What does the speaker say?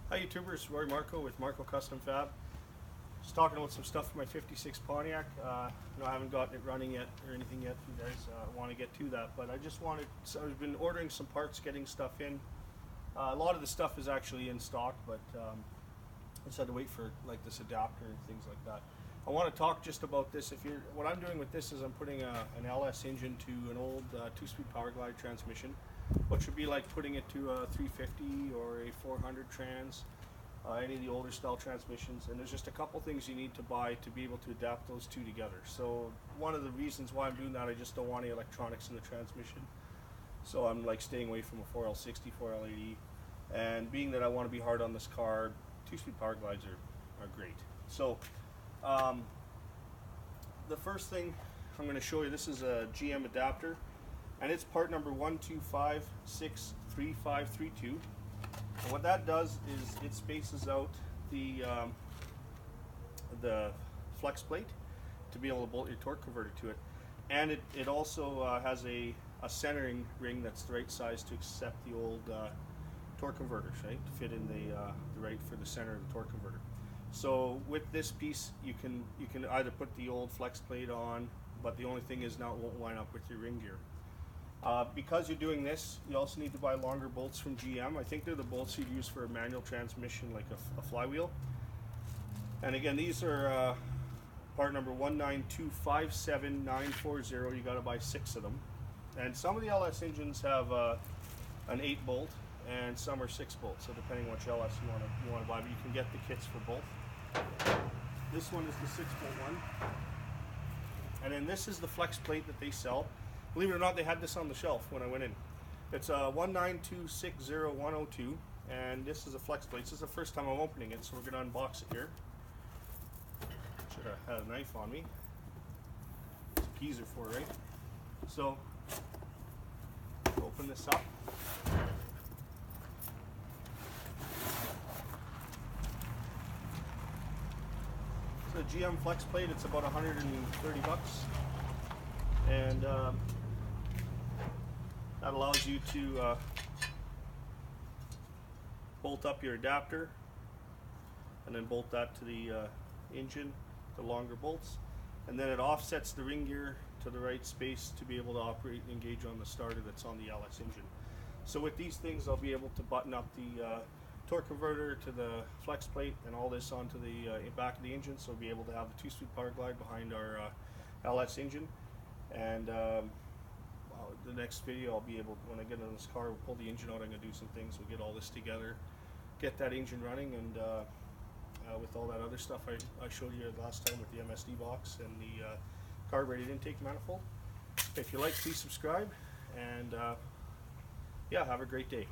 Hi YouTubers, Marko with Marko Custom Fab. Just talking about some stuff for my 56 Pontiac. No, I haven't gotten it running yet or anything yet. If you guys want to get to that, but I just wanted. So I've been ordering some parts, getting stuff in. A lot of the stuff is actually in stock, but I just had to wait for like this adapter and things like that. I want to talk just about this. What I'm doing with this is I'm putting an LS engine to an old 2-speed power glide transmission, which would be like putting it to a 350 or a 400 trans, any of the older style transmissions. And there's just a couple things you need to buy to be able to adapt those two together. So one of the reasons why I'm doing that, I just don't want any electronics in the transmission. So I'm like staying away from a 4L60, 4L80. And being that I want to be hard on this car, 2-speed power glides are great. So the first thing I'm going to show you, this is a GM adapter, and it's part number 125635532. And what that does is it spaces out the Flexplate to be able to bolt your torque converter to it, and it also has a centering ring that's the right size to accept the old torque converters, right, to fit in the right for the center of the torque converter. So with this piece, you can either put the old Flexplate on, but the only thing is now it won't line up with your ring gear. Because you're doing this, you also need to buy longer bolts from GM. I think they're the bolts you'd use for a manual transmission, like a flywheel. And again, these are part number 19257,940. You got to buy 6 of them. And some of the LS engines have an 8 bolt, and some are 6 bolts. So depending which LS you want to buy, but you can get the kits for both. This one is the 6-bolt one, and then this is the Flexplate that they sell. Believe it or not, they had this on the shelf when I went in. It's a 19260,102, and this is a Flexplate. This is the first time I'm opening it, so we're going to unbox it here. Should have had a knife on me. It's a keys are for, right? So, open this up. The GM Flexplate, it's about 130 bucks, and that allows you to bolt up your adapter and then bolt that to the engine, the longer bolts, and then it offsets the ring gear to the right space to be able to operate and engage on the starter that's on the LS engine. So with these things, I'll be able to button up the torque converter to the Flexplate and all this onto the back of the engine, so we'll be able to have the 2-speed power glide behind our LS engine. And the next video, I'll be able, when I get in this car, we'll pull the engine out. I'm going to do some things. We'll get all this together, get that engine running, and with all that other stuff I showed you last time with the MSD box and the carbureted intake manifold. If you like, please subscribe, and yeah, have a great day.